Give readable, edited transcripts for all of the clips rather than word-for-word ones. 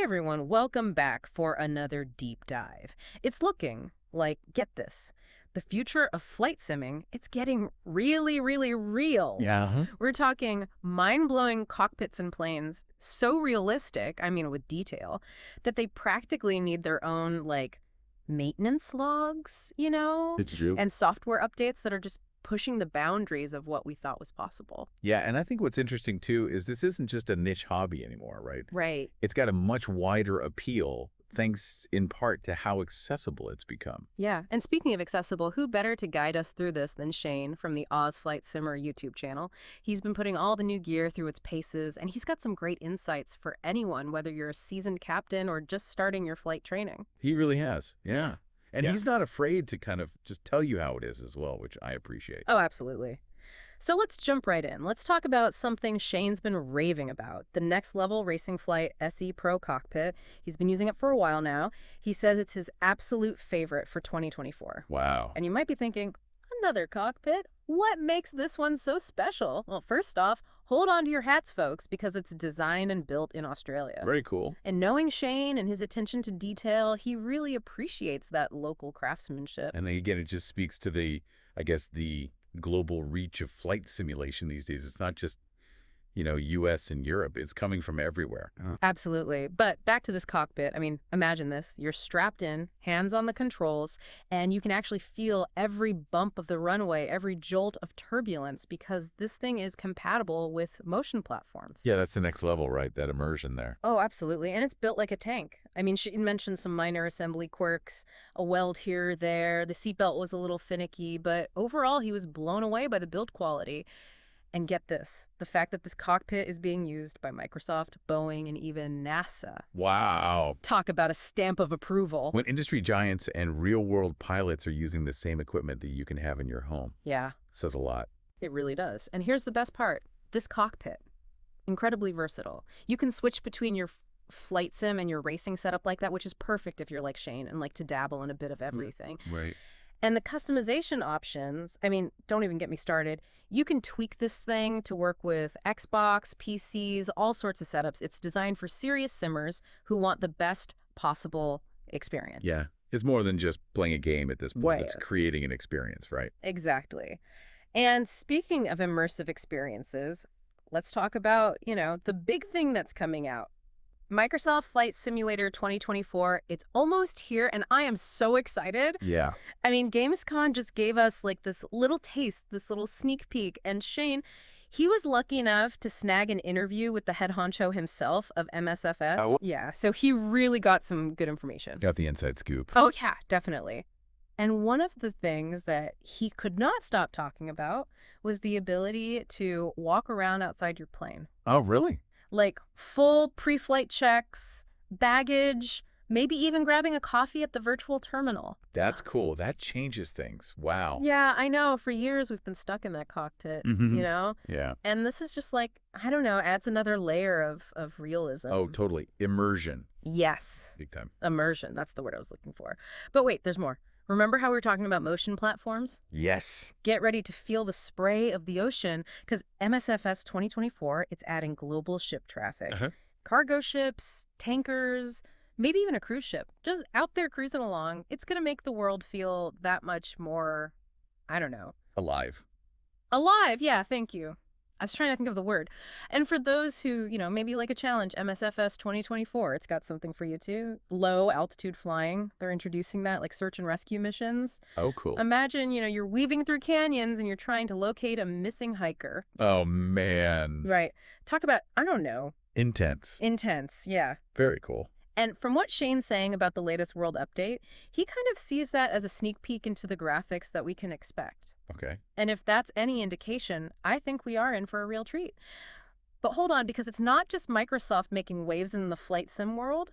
Hey everyone, welcome back for another deep dive. It's looking like, get this, the future of flight simming, it's getting really, really real. Yeah. We're talking mind-blowing cockpits and planes, so realistic, I mean with detail, that they practically need their own, maintenance logs, It's true. and software updates that are just pushing the boundaries of what we thought was possible. Yeah, and I think what's interesting too is this isn't just a niche hobby anymore, right? Right. It's got a much wider appeal thanks in part to how accessible it's become. Yeah, and speaking of accessible, who better to guide us through this than Shane from the Oz Flight Simmer YouTube channel? He's been putting all the new gear through its paces, and he's got some great insights for anyone, whether you're a seasoned captain or just starting your flight training. He really has. Yeah. And Yeah. he's not afraid to kind of just tell you how it is as well, which I appreciate. Oh, absolutely. So let's jump right in. Let's talk about something Shane's been raving about, the Next Level Racing Flight SE Pro cockpit. He's been using it for a while now. He says it's his absolute favorite for 2024. Wow. And you might be thinking, another cockpit? What makes this one so special? Well, first off, hold on to your hats, folks, because it's designed and built in Australia. Very cool. And knowing Shane and his attention to detail, he really appreciates that local craftsmanship. And then again, it just speaks to I guess, the global reach of flight simulation these days. It's not just, US and Europe. It's coming from everywhere. Absolutely. But back to this cockpit. I mean, imagine this. You're strapped in, hands on the controls, and you can actually feel every bump of the runway, every jolt of turbulence, because this thing is compatible with motion platforms. Yeah, that's the next level, right? That immersion there. Oh, absolutely. And it's built like a tank. I mean, she mentioned some minor assembly quirks, a weld here or there. The seatbelt was a little finicky, but overall, he was blown away by the build quality. And get this, the fact that this cockpit is being used by Microsoft, Boeing, and even NASA. Wow. Talk about a stamp of approval. When industry giants and real-world pilots are using the same equipment that you can have in your home, Yeah, says a lot. it really does. And here's the best part. This cockpit, incredibly versatile. You can switch between your flight sim and your racing setup like that, which is perfect if you're like Shane and like to dabble in a bit of everything. Right. And the customization options, I mean, don't even get me started. You can tweak this thing to work with Xbox, PCs, all sorts of setups. It's designed for serious simmers who want the best possible experience. Yeah. It's more than just playing a game at this point. Right. It's creating an experience, right? Exactly. And speaking of immersive experiences, let's talk about, the big thing that's coming out. Microsoft Flight Simulator 2024, it's almost here, and I am so excited. Yeah. I mean, Gamescom just gave us this little taste, this little sneak peek, and Shane, he was lucky enough to snag an interview with the head honcho himself of MSFS. Oh. Yeah, so he really got some good information. Got the inside scoop. Oh, yeah, definitely. And one of the things that he could not stop talking about was the ability to walk around outside your plane. Oh, really? Like full pre-flight checks, baggage, maybe even grabbing a coffee at the virtual terminal. That's cool. That changes things. Wow. Yeah, I know. For years, we've been stuck in that cockpit, Mhm. Yeah. And this is just I don't know, adds another layer of realism. Oh, totally. Immersion. Yes. Big time. Immersion. That's the word I was looking for. But wait, there's more. Remember how we were talking about motion platforms? Yes. Get ready to feel the spray of the ocean because MSFS 2024, it's adding global ship traffic. Cargo ships, tankers, maybe even a cruise ship. Just out there cruising along. It's going to make the world feel that much more, I don't know. Alive. Alive. Yeah, thank you. I was trying to think of the word. And for those who, maybe like a challenge, MSFS 2024, it's got something for you too. Low altitude flying. They're introducing that, like search and rescue missions. Oh, cool. Imagine, you're weaving through canyons and you're trying to locate a missing hiker. Oh, man. Right. Talk about, I don't know. Intense. Intense, yeah. Very cool. And from what Shane's saying about the latest world update, he kind of sees that as a sneak peek into the graphics that we can expect. Okay. And if that's any indication, I think we are in for a real treat. But hold on, because it's not just Microsoft making waves in the flight sim world.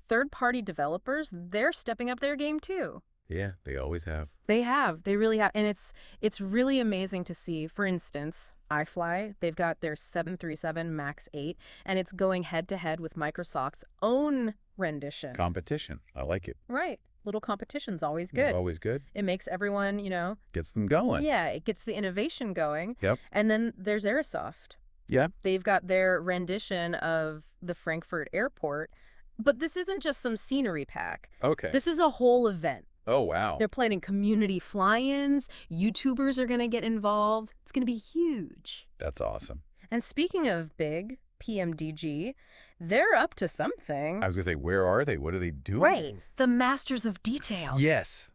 Third-party developers, they're stepping up their game too. Yeah, they always have. They have. They really have. And it's really amazing to see. For instance, iFly, they've got their 737 MAX 8, and it's going head-to-head with Microsoft's own rendition. Competition. I like it. Right. Little competition's always good. Always good. It makes everyone, Gets them going. yeah, it gets the innovation going. Yep. And then there's Aerosoft. Yeah. They've got their rendition of the Frankfurt airport But this isn't just some scenery pack. Okay. This is a whole event. Oh, wow. They're planning community fly-ins. YouTubers are going to get involved. It's going to be huge. That's awesome. And speaking of big, PMDG, they're up to something. I was going to say, where are they? What are they doing? Right. The masters of detail. Yes.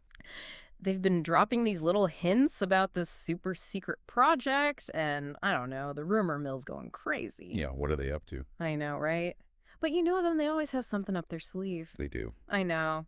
They've been dropping these little hints about this super secret project, and I don't know, the rumor mill's going crazy. Yeah, what are they up to? I know, right? But you know them, they always have something up their sleeve. They do. I know.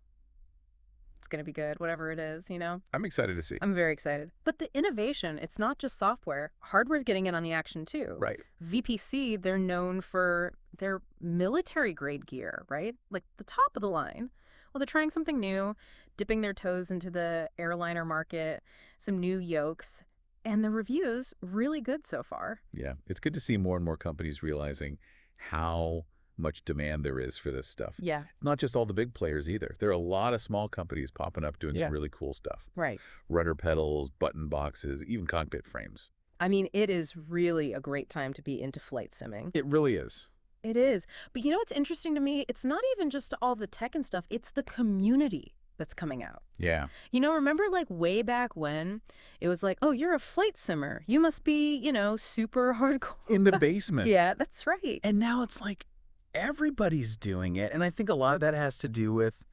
It's going to be good, whatever it is, you know? I'm excited to see. I'm very excited. But the innovation, it's not just software. Hardware's getting in on the action, too. Right. VPC, they're known for their military-grade gear, right? Like the top of the line. Well, they're trying something new, dipping their toes into the airliner market, some new yokes, and the reviews really good so far. Yeah, it's good to see more and more companies realizing how much demand there is for this stuff. Yeah. Not just all the big players either. There are a lot of small companies popping up doing Yeah. some really cool stuff. Right. Rudder pedals, button boxes, even cockpit frames. I mean, it is really a great time to be into flight simming. It really is. It is. But you know what's interesting to me? It's not even just all the tech and stuff. It's the community that's coming out. Yeah. You know, remember like way back when it was like, oh, you're a flight simmer. You must be, you know, super hardcore. In the basement. Yeah, that's right. And now it's like everybody's doing it. And I think a lot of that has to do with,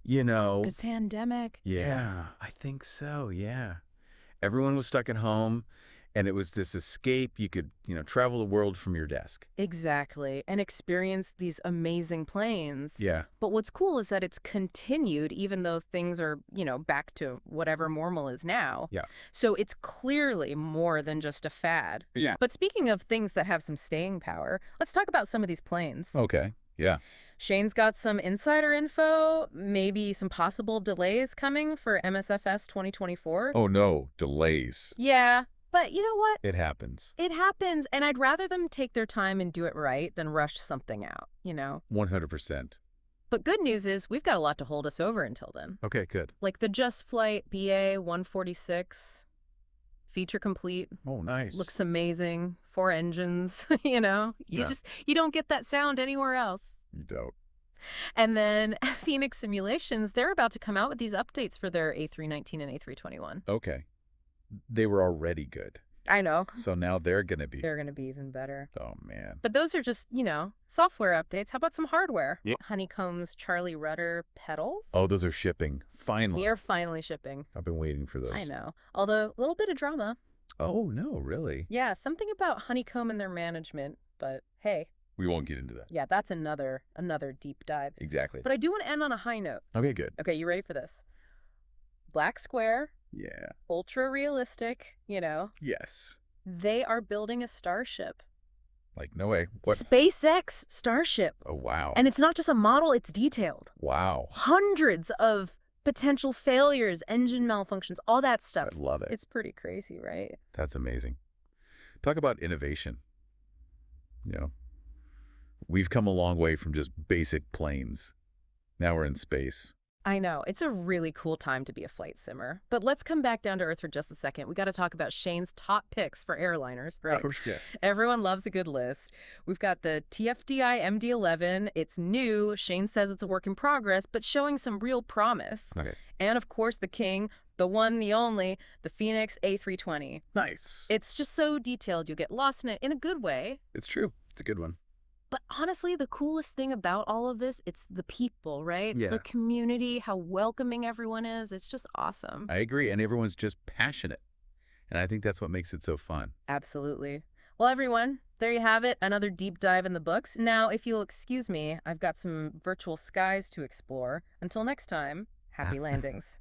you know. The pandemic. Yeah, I think so. Yeah. Everyone was stuck at home and it was this escape. You could, you know, travel the world from your desk. Exactly. And experience these amazing planes. Yeah. But what's cool is that it's continued even though things are, you know, back to whatever normal is now. Yeah. So it's clearly more than just a fad. Yeah. But speaking of things that have some staying power, let's talk about some of these planes. Okay. Yeah. Shane's got some insider info, maybe some possible delays coming for MSFS 2024. Oh, no. Delays. Yeah. But you know what? It happens. It happens, and I'd rather them take their time and do it right than rush something out, you know? 100%. But good news is we've got a lot to hold us over until then. Okay, good. Like the Just Flight BA-146, feature complete, Oh, nice. looks amazing, 4 engines, you know? Yeah. You don't get that sound anywhere else. You don't. And then Phoenix Simulations, they're about to come out with these updates for their A319 and A321. Okay. They were already good. I know. So now they're going to be. They're going to be even better. Oh, man. But those are just, you know, software updates. How about some hardware? Yeah. Honeycomb's Charlie Rudder pedals. Oh, those are shipping. Finally. We are finally shipping. I've been waiting for those. I know. Although, a little bit of drama. Oh, no, really? Yeah, something about Honeycomb and their management. But hey, We won't get into that. yeah, that's another deep dive. Exactly. But I do want to end on a high note. Okay, good. Okay, you ready for this? Black Square, Yeah. ultra realistic, you know. Yes. They are building a starship. Like, no way. What? SpaceX Starship. Oh, wow. And it's not just a model, it's detailed. Wow. Hundreds of potential failures, engine malfunctions, all that stuff. I love it. It's pretty crazy, right? That's amazing. Talk about innovation. You know, we've come a long way from just basic planes. Now we're in space. I know. It's a really cool time to be a flight simmer. But let's come back down to earth for just a second. We got to talk about Shane's top picks for airliners, right? Oh, yeah. Everyone loves a good list. We've got the TFDI MD-11. It's new. Shane says it's a work in progress, but showing some real promise. Okay. And of course, the king, the one, the only, the Phoenix A320. Nice. It's just so detailed. You'll get lost in it in a good way. It's true. It's a good one. But honestly, the coolest thing about all of this, it's the people, right? Yeah. The community, how welcoming everyone is. It's just awesome. I agree. And everyone's just passionate. And I think that's what makes it so fun. Absolutely. Well, everyone, there you have it. Another deep dive in the books. Now, if you'll excuse me, I've got some virtual skies to explore. Until next time, happy landings.